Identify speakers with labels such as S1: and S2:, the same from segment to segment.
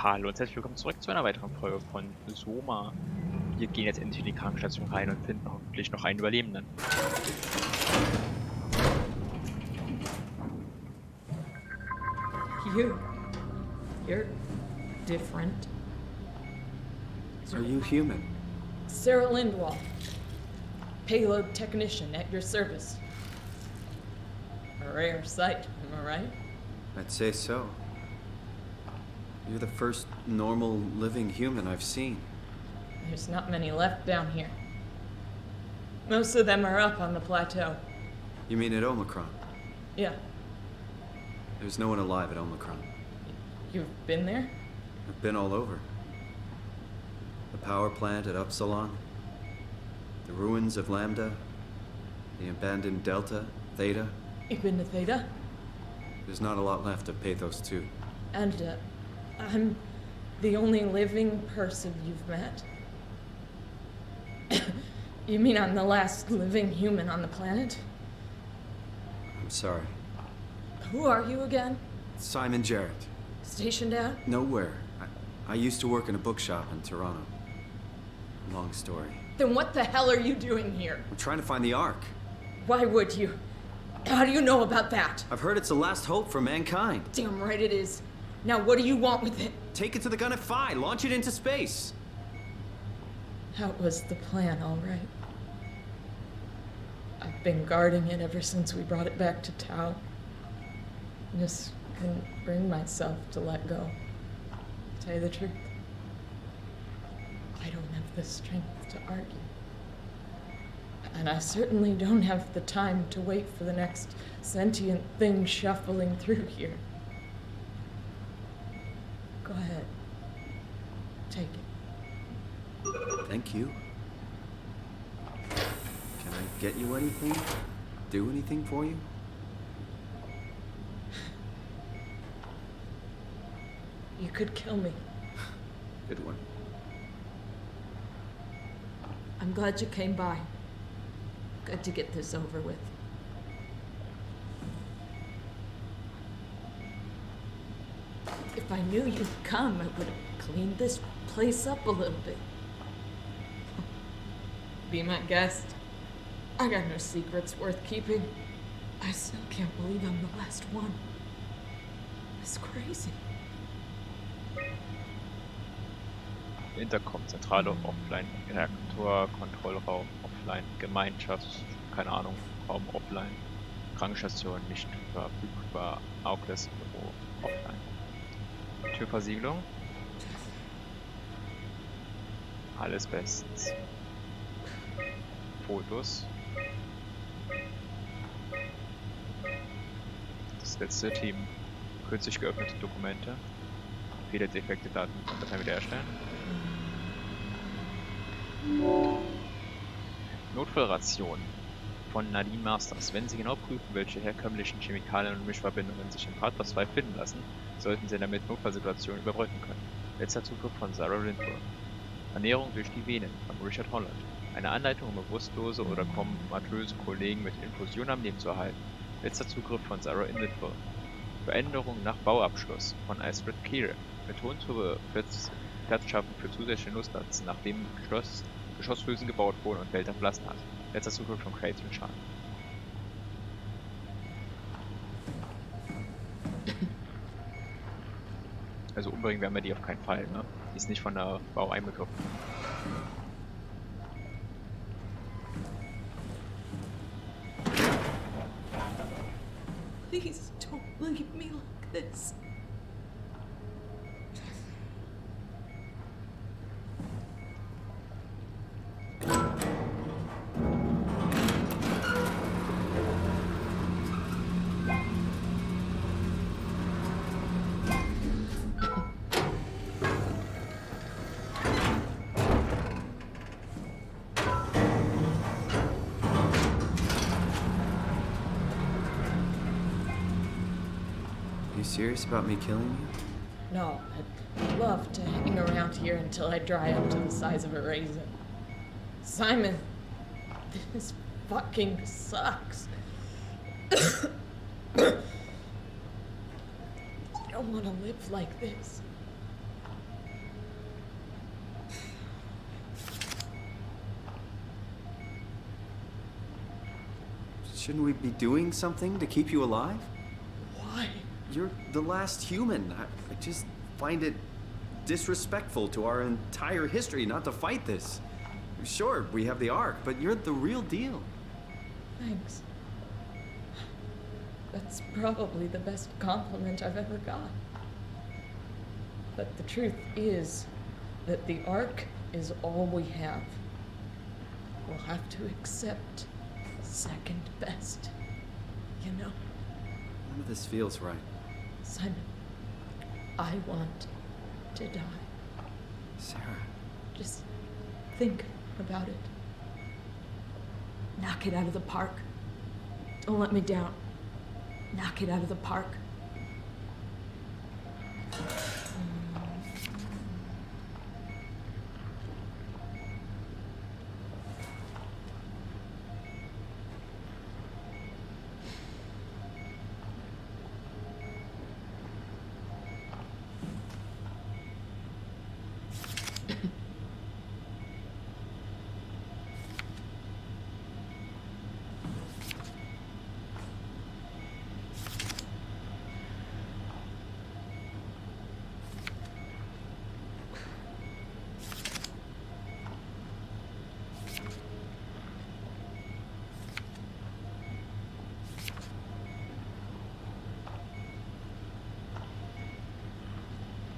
S1: Hallo und herzlich willkommen zurück zu einer weiteren Folge von SOMA. Wir gehen jetzt endlich in die Krankenstation rein und finden hoffentlich noch einen Überlebenden.
S2: You're different.
S3: Are you human?
S2: Sarah Lindwall, payload technician at your service. A rare sight, am I right?
S3: I'd say so. You're the first normal living human I've seen.
S2: There's not many left down here. Most of them are up on the plateau.
S3: You mean at Omicron?
S2: Yeah,
S3: There's no one alive at Omicron.
S2: you've been there?
S3: I've been all over. The power plant at Upsilon, the ruins of Lambda, the abandoned Delta, Theta.
S2: You've been to Theta?
S3: There's not a lot left of Pathos 2.
S2: And, I'm the only living person you've met? You mean I'm the last living human on the planet?
S3: I'm sorry.
S2: Who are you again?
S3: Simon Jarrett.
S2: Stationed out?
S3: Nowhere. I used to work in a bookshop in Toronto. Long story.
S2: Then what the hell are you doing here?
S3: I'm trying to find the Ark.
S2: Why would you? How do you know about that?
S3: I've heard it's the last hope for mankind.
S2: Damn right it is. Now what do you want with it?
S3: Take it to the gun at Phi. Launch it into space.
S2: That was the plan, all right. I've been guarding it ever since we brought it back to Tau. Just couldn't bring myself to let go. To tell you the truth, I don't have the strength to argue. And I certainly don't have the time to wait for the next sentient thing shuffling through here. Go ahead. Take it.
S3: Thank you. Can I get you anything? Do anything for you?
S2: You could kill me.
S3: Good one.
S2: I'm glad you came by. Good to get this over with. If I knew you'd come, I would have cleaned this place up a little bit. Be my guest. I got no secrets worth keeping. I still can't believe I'm the last one. It's crazy.
S1: Intercom, Zentrale offline, Reaktor, Kontrollraum offline, Gemeinschaft, keine Ahnung, Raum offline, Krankenstation nicht verfügbar, Aukless Büro offline. Türversiegelung. Alles bestens. Fotos. Das letzte Team. Kürzlich geöffnete Dokumente. Viele defekte Daten und Dateien wiederherstellen. Notfallration von Nadine Masters. Wenn Sie genau prüfen, welche herkömmlichen Chemikalien und Mischverbindungen sich im Partner 2 finden lassen, sollten Sie damit Notfallsituationen überbrücken können. Letzter Zugriff von Sarah Lindwall. Ernährung durch die Venen von Richard Holland. Eine Anleitung, um bewusstlose oder komatöse Kollegen mit Infusion am Leben zu erhalten. Letzter Zugriff von Sarah Lindwall. Veränderung nach Bauabschluss von Alfred Kehre. Methoden zur Platzschaffen für zusätzliche Nutzplätze, nachdem Geschosshülsen gebaut wurden und Welt verlassen hat. Letzter Zugriff von Frictional. Also umbringen werden wir die auf keinen Fall, ne? Die ist nicht von der Bau einbegriffen.
S2: Please don't leave me like this.
S3: You serious about me killing you?
S2: No, I'd love to hang around here until I dry up to the size of a raisin. Simon, this fucking sucks. I don't want to live like this.
S3: Shouldn't we be doing something to keep you alive?
S2: Why?
S3: You're the last human. I just find it disrespectful to our entire history not to fight this. Sure, we have the Ark, but you're the real deal.
S2: Thanks. That's probably the best compliment I've ever got. But the truth is that the Ark is all we have. We'll have to accept second best. You know?
S3: None of this feels right.
S2: Simon, I want to die.
S3: Sarah.
S2: Just think about it. Knock it out of the park. Don't let me down. Knock it out of the park.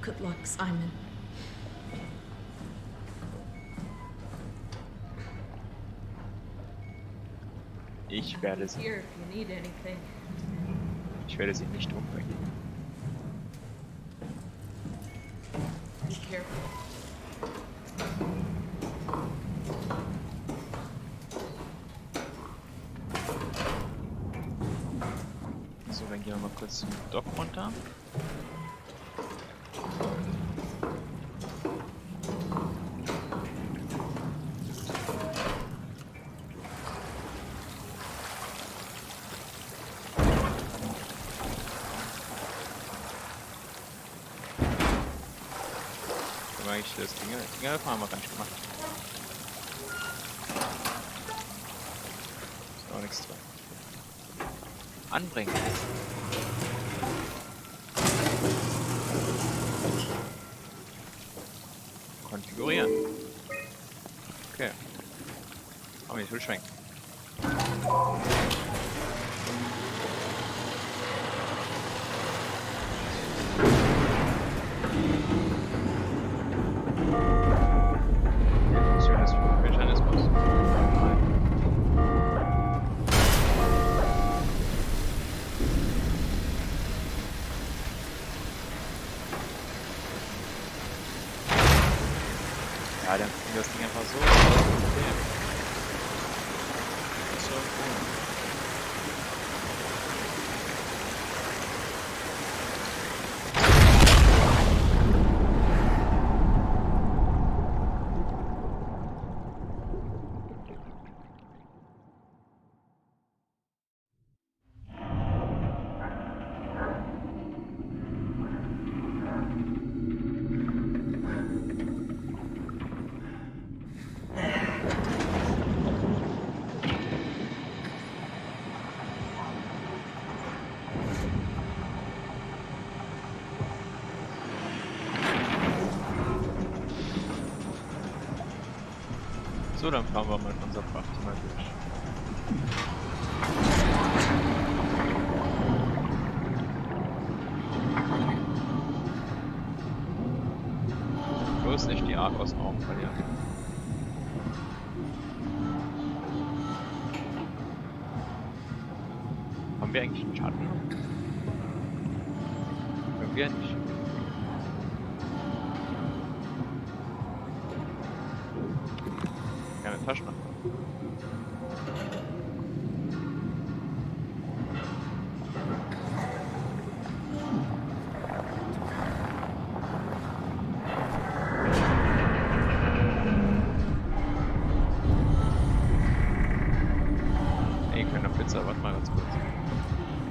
S2: Good luck, Simon.
S1: Ich werde sie.
S2: Here if you need anything.
S1: Ich werde sie nicht umbringen.
S2: Be careful.
S1: So, dann gehen wir mal kurz zum Dock runter. Das Ding haben wir gar nicht gemacht. Ist auch nichts drin. Anbringen. Konfigurieren. Okay. Aber ich will schwenken. Ja, dann kriegen wir das Ding einfach so. So cool. So, dann fahren wir mal mit unserer Fracht mal durch. Bloß nicht die Ark aus dem Augen verlieren. Haben wir eigentlich einen Schatten? Irgendwie nicht. Keine Taschenlampe. Ey, keine Pizza, warte mal ganz kurz.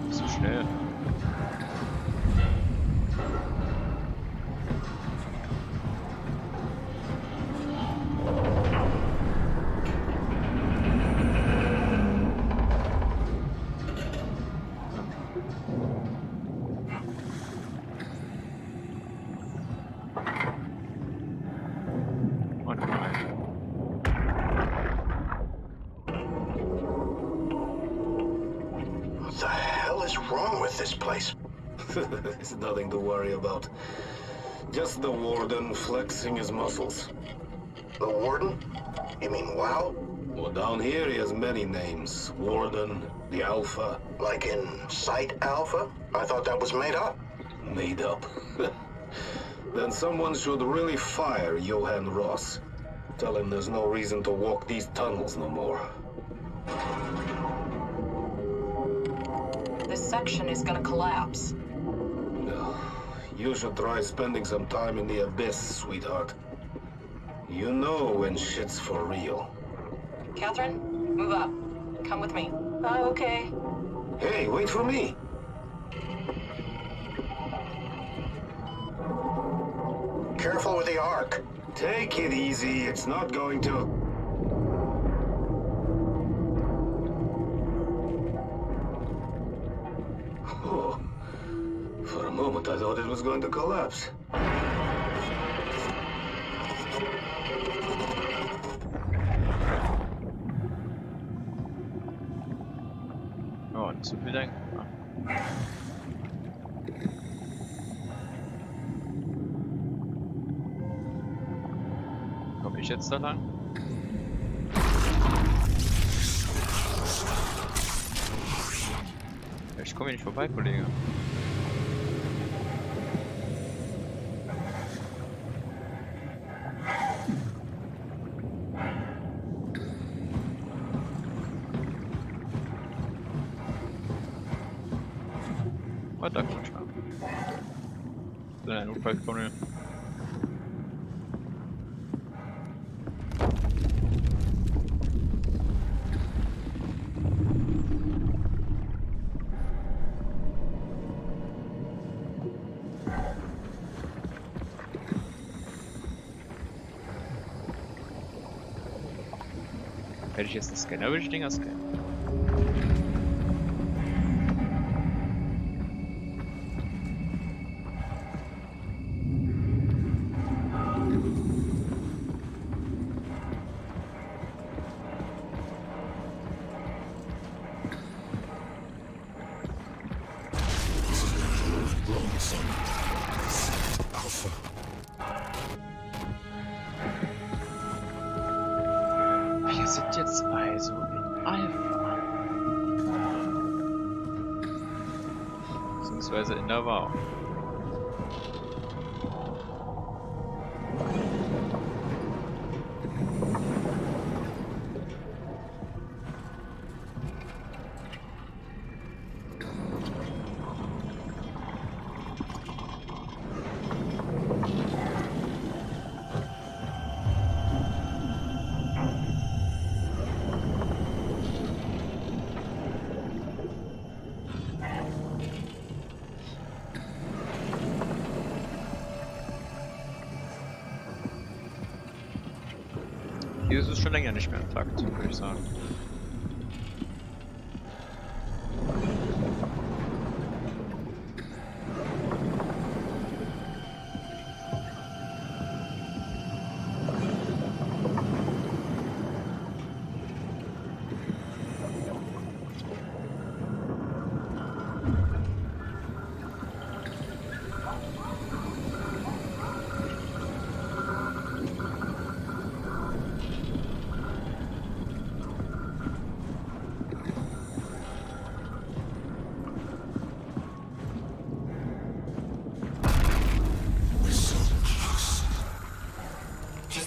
S1: Bist du schnell?
S4: wrong with this place?
S5: It's nothing to worry about. Just the warden flexing his muscles.
S4: The warden? You mean WoW?
S5: Well, down here he has many names. Warden, the Alpha.
S4: Like in Site Alpha? I thought that was made up.
S5: Made up. Then someone should really fire Johan Ross. Tell him there's no reason to walk these tunnels no more.
S6: This section is gonna collapse.
S5: You should try spending some time in the abyss, sweetheart. You know when shit's for real.
S6: Catherine, move up. Come with me. Oh, okay.
S5: Hey, wait for me!
S4: Careful with the Ark.
S5: Take it easy, it's not going to... Oh, for a moment I thought it was going to collapse.
S1: Oh, nicht so viel denken. Komme ich jetzt da lang? Ich komme hier nicht vorbei, Kollege. Oh, da komm ich mal. So ein Notfalltunnel. Hätte ich jetzt einen Scanner, würde ich Dinger scannen. Wir sind jetzt also in Alpha. Beziehungsweise in der WoW. Hier ist es schon länger nicht mehr intakt, würde ich sagen.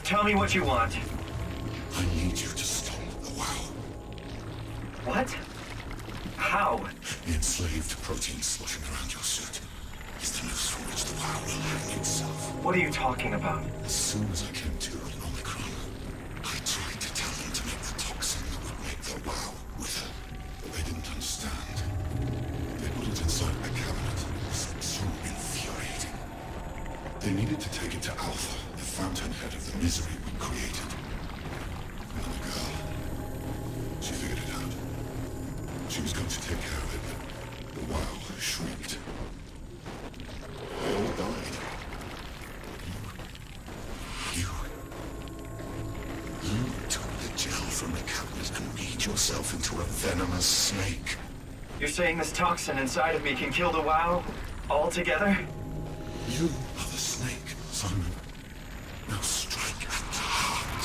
S7: Tell me what you want.
S8: I need you to stop the WoW.
S7: What? How?
S8: The enslaved protein sloshing around your suit is the noose from which the WoW will hang itself.
S7: What are you talking about?
S8: As soon as I came to in Omicron, I tried to tell them to make the toxin that would make the WoW wither, but they didn't understand. They put it inside a cabinet. It was so infuriating. They needed to take it to Alpha, the fountainhead of the misery we created. And the girl, she figured it out. She was going to take care of it, but the WoW shrieked. They all died. You took the gel from the cabinet and made yourself into a venomous snake.
S7: You're saying this toxin inside of me can kill the WoW altogether?
S8: You are the snake, Simon. Now strike at the heart.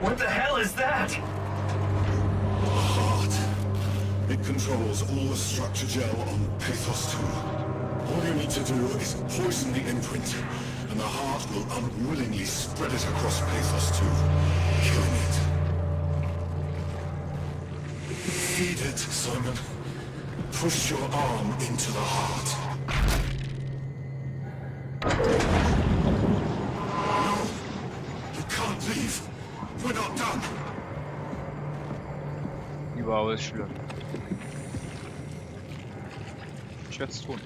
S7: What the hell is that?
S8: The heart. It controls all the structure gel on Pathos 2. All you need to do is poison the imprint, and the heart will unwillingly spread it across Pathos 2, killing it. Feed it, Simon. Push your arm into the heart. No! You can't leave. We're not done.
S1: Überall ist schlimm. Ich werde es tun.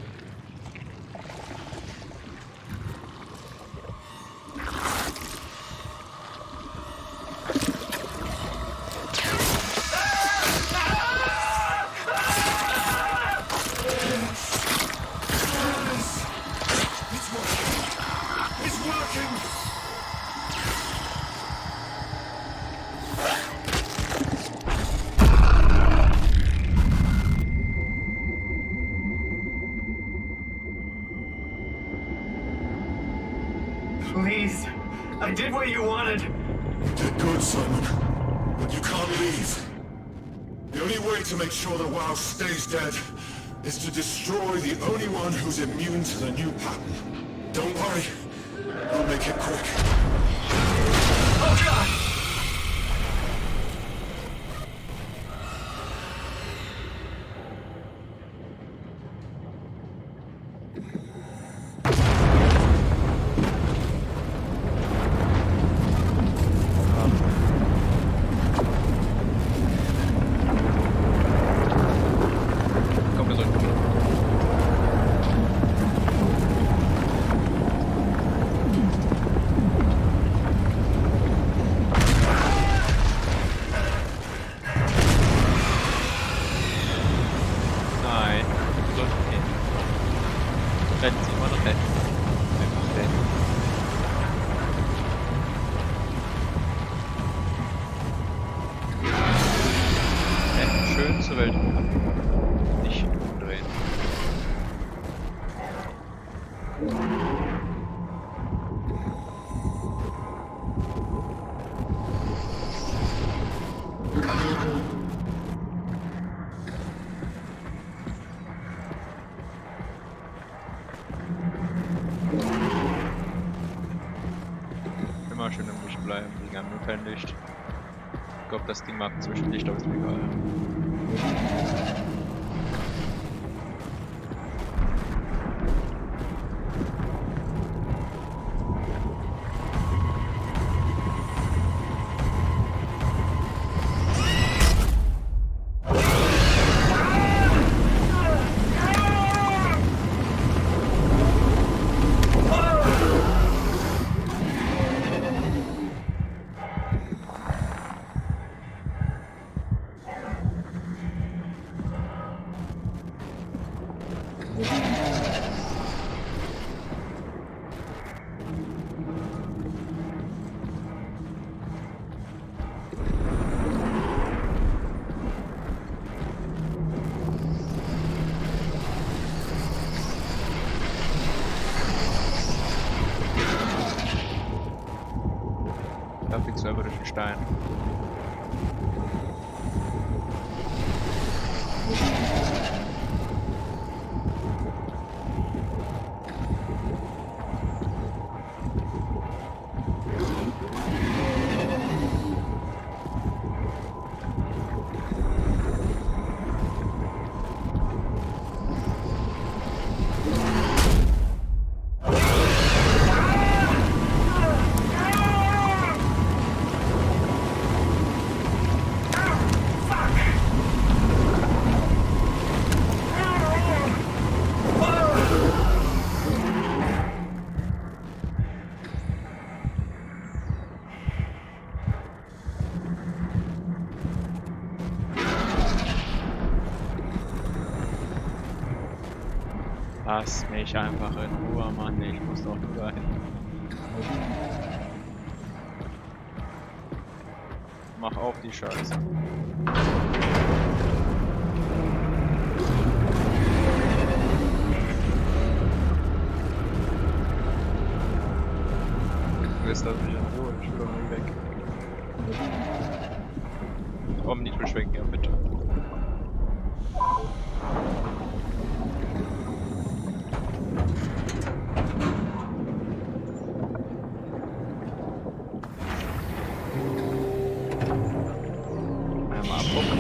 S7: Please. I did what you wanted.
S8: You did good, Simon. But you can't leave. The only way to make sure the WoW stays dead is to destroy the only one who's immune to the new pattern. Don't worry. I'll make it quick.
S7: Oh God!
S1: Komm, wir sollten gehen. Nein, wir sollten gehen. Retten Sie immer noch retten. Einfach retten. Retten schön zur Welt rum. Nicht umdrehen. Immer schön im Licht bleiben, wegen einem Notfalllicht. Ich glaube, das Ding macht Zwischenlicht, aber ist mir egal. Da fliegt selber durch den Stein. Lass mich einfach in Ruhe, Mann. Ich muss doch nur dahin. Mach auf die Scheiße. Jetzt lass mich in Ruhe, ich will doch nicht weg. Omni beschwenken, ja bitte. Einmal abgucken.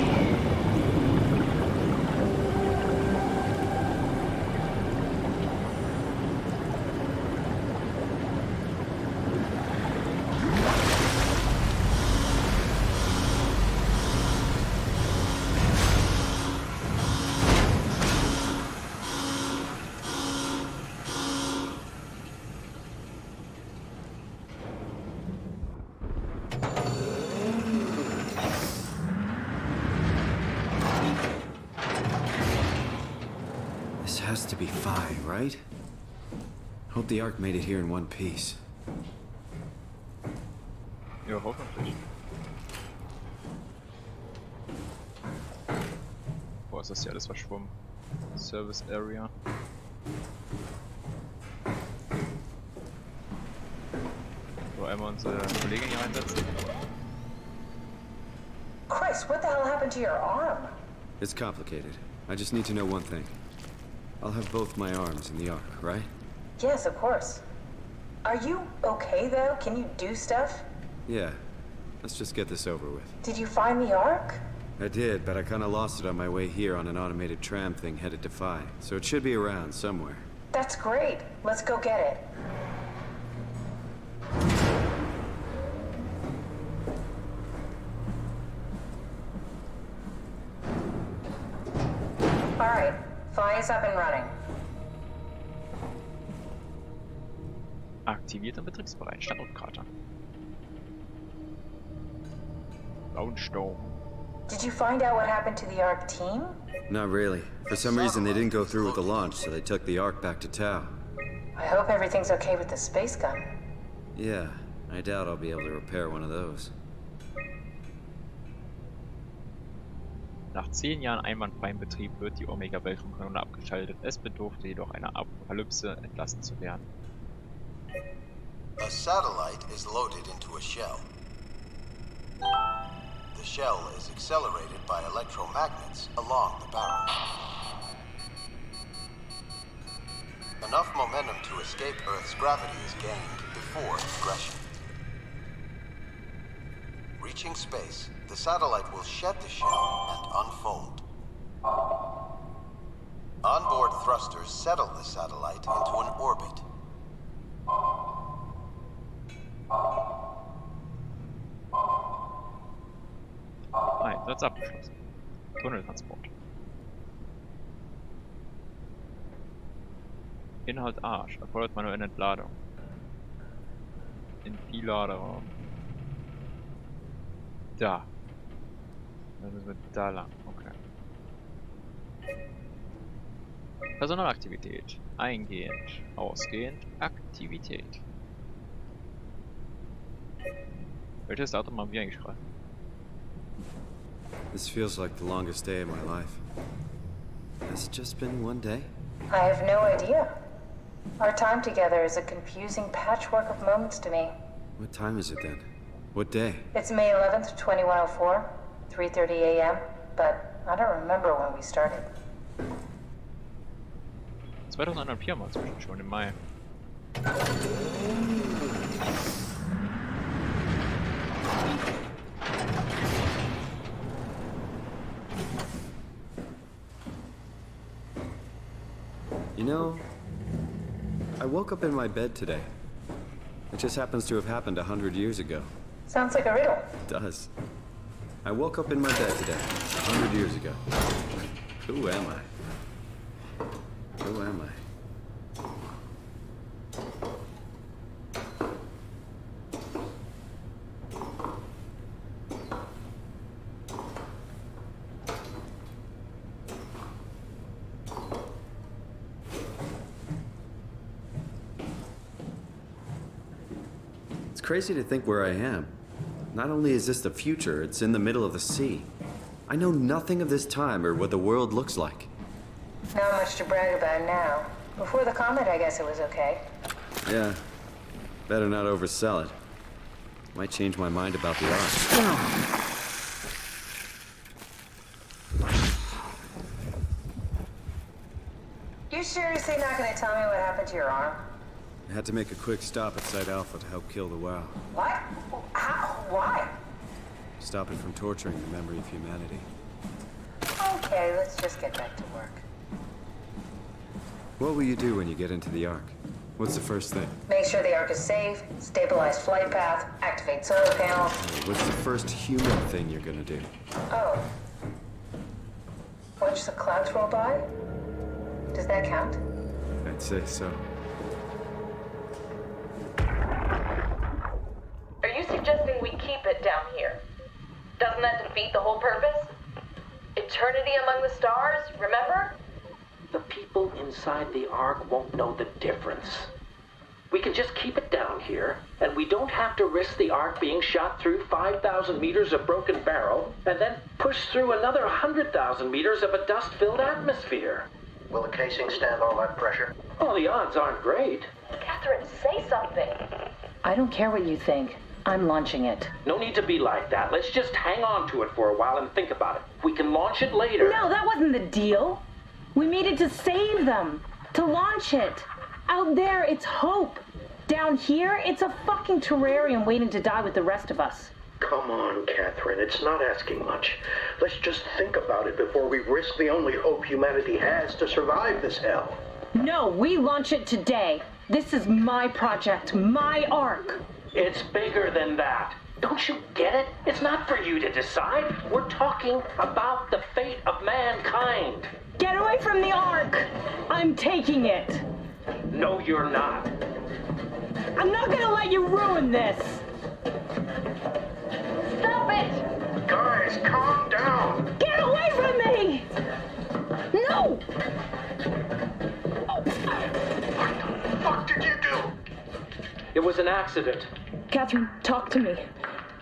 S3: This has to be Phi, right? Hope the Ark made it here in one piece.
S1: Ja, hoffentlich. Boah, ist das hier alles verschwommen. Service Area. So, einmal unsere Kollegin hier einsetzen.
S6: Chris, what the hell happened to your arm?
S3: It's complicated. I just need to know one thing. I'll have both my arms in the Ark, right?
S6: Yes, of course. Are you okay, though? Can you do stuff?
S3: Yeah. Let's just get this over with.
S6: Did you find the Ark?
S3: I did, but I kinda lost it on my way here on an automated tram thing headed to Phi. So it should be around somewhere.
S6: That's great. Let's go get it. All right, Phi is up and running.
S1: Aktiviert und betriebsbereit. Standortkarte. Launchstone.
S6: Did you find out what happened to the Ark team?
S3: Not really. For some reason, they didn't go through with the launch, so they took the Ark back to Tau.
S6: I hope everything's okay with the space gun.
S3: Yeah, I doubt I'll be able to repair one of those.
S1: Nach 10 Jahren einwandfreiem Betrieb wird die Omega-Weltraumkanone abgeschaltet. Es bedurfte jedoch einer Apokalypse, entlassen zu werden.
S9: A satellite is loaded into a shell. The shell is accelerated by electromagnets along the barrel. Enough momentum to escape Earth's gravity is gained before regression. Reaching space, the satellite will shed the shell and unfold. Onboard thrusters settle the satellite into an orbit.
S1: Einsatz abgeschlossen. Tunneltransport. Inhalt Arsch. Erfordert manuelle Entladung. In viel Laderaum. Da. Dann müssen wir da lang. Okay. Personalaktivität. Eingehend. Ausgehend. Aktivität. Welches Datum haben wir eigentlich gerade?
S3: This feels like the longest day of my life. Has it just been one day?
S6: I have no idea. Our time together is a confusing patchwork of moments to me.
S3: What time is it then? What day?
S6: It's May 11th, 2104, 3:30 a.m., but I don't remember when we started.
S1: 2004 war zwischen schon im Mai.
S3: You know, I woke up in my bed today. It just happens to have happened 100 years ago.
S6: Sounds like a riddle.
S3: It does. I woke up in my bed today, 100 years ago. Who am I? Who am I? It's crazy to think where I am. Not only is this the future, it's in the middle of the sea. I know nothing of this time or what the world looks like.
S6: Not much to brag about now. Before the comet, I guess it was okay.
S3: Yeah. Better not oversell it. Might change my mind about the ark.
S6: You seriously not gonna tell me what happened to your arm?
S3: I had to make a quick stop at Site Alpha to help kill the WoW.
S6: What? How? Why?
S3: Stop it from torturing the memory of humanity.
S6: Okay, let's just get back to work.
S3: What will you do when you get into the ark? What's the first thing?
S6: Make sure the ark is safe, stabilize flight path, activate solar panels.
S3: What's the first human thing you're gonna do?
S6: Oh. Watch the clouds roll by? Does that count?
S3: I'd say so.
S10: Are you suggesting we keep it down here? Doesn't that defeat the whole purpose? Eternity among the stars, remember?
S11: The people inside the Ark won't know the difference. We can just keep it down here, and we don't have to risk the Ark being shot through 5,000 meters of broken barrel, and then push through another 100,000 meters of a dust-filled atmosphere.
S9: Will the casing stand all that pressure?
S11: Oh, the odds aren't great.
S10: Catherine, say something.
S12: I don't care what you think. I'm launching it.
S11: No need to be like that. Let's just hang on to it for a while and think about it. We can launch it later.
S12: No, that wasn't the deal. We needed to save them. To launch it. Out there, it's hope. Down here, it's a fucking terrarium waiting to die with the rest of us.
S13: Come on, Catherine. It's not asking much. Let's just think about it before we risk the only hope humanity has to survive this hell.
S12: No, we launch it today. This is my project, my Ark.
S11: It's bigger than that. Don't you get it? It's not for you to decide. We're talking about the fate of mankind.
S12: Get away from the Ark! I'm taking it.
S11: No, you're not.
S12: I'm not gonna let you ruin this.
S10: Stop it!
S13: Guys, calm down.
S12: Get away from me! No!
S13: What the fuck did you do?
S11: It was an accident.
S12: Catherine, talk to me.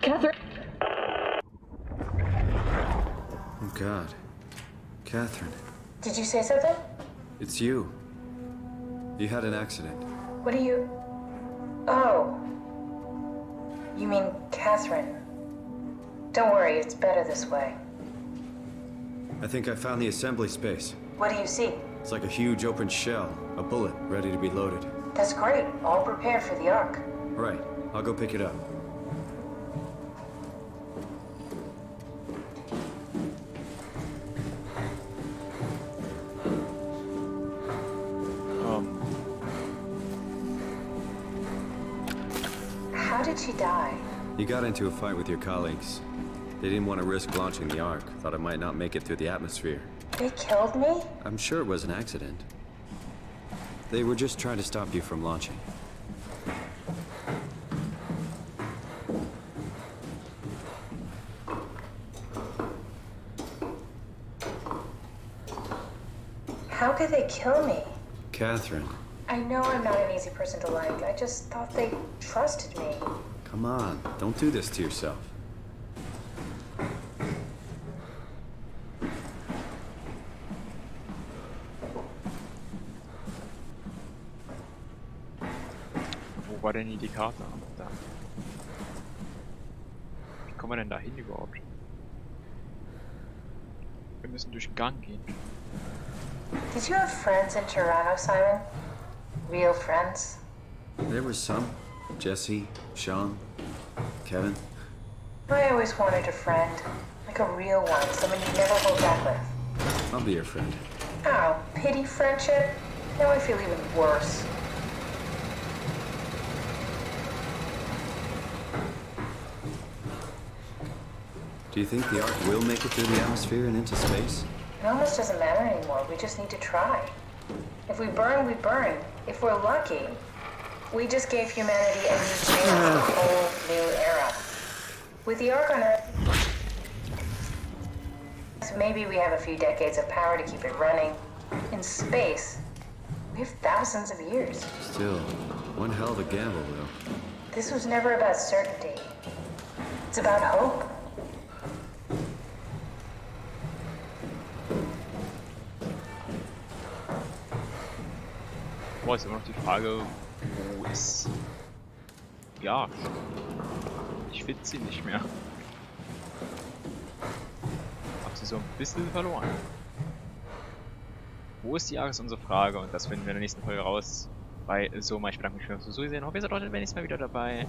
S12: Catherine.
S3: Oh, God. Catherine.
S6: Did you say something?
S3: It's you. You had an accident.
S6: What do you... Oh. You mean Catherine. Don't worry, it's better this way.
S3: I think I found the assembly space.
S6: What do you see?
S3: It's like a huge open shell. A bullet ready to be loaded.
S6: That's great. All prepared for the Ark.
S3: Right. I'll go pick it up.
S6: How did she die?
S3: You got into a fight with your colleagues. They didn't want to risk launching the Ark. Thought it might not make it through the atmosphere.
S6: They killed me?
S3: I'm sure it was an accident. They were just trying to stop you from launching.
S6: How could they kill me?
S3: Catherine.
S6: I know I'm not an easy person to like. I just thought they trusted me.
S3: Come on. Don't do this to yourself.
S1: Wo war denn die Karte? Da. Wie kommen wir denn da hin überhaupt? Wir müssen durch den Gang gehen.
S6: Did you have friends in Toronto, Simon? Real friends?
S3: There were some. Jesse, Sean, Kevin.
S6: I always wanted a friend. Like a real one, someone you never hold back with.
S3: I'll be your friend.
S6: Oh, pity friendship? Now I feel even worse.
S3: Do you think the Ark will make it through the atmosphere and into space?
S6: It almost doesn't matter anymore. We just need to try. If we burn, we burn. If we're lucky, we just gave humanity a new chance, a whole new era. With the Ark on Earth, maybe we have a few decades of power to keep it running. In space, we have thousands of years.
S3: Still, one hell of a gamble, though.
S6: This was never about certainty. It's about hope.
S1: Boah, ist immer noch die Frage, wo ist... Ja, ich finde sie nicht mehr. Hab sie so ein bisschen verloren. Wo ist die Jahre, ist unsere Frage, und das finden wir in der nächsten Folge raus bei SOMA. Ich bedanke mich fürs Zusehen, hoffe ihr seid auch beim nächsten Mal wieder dabei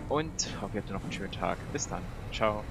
S1: und hoffe ihr habt noch einen schönen Tag. Bis dann, ciao.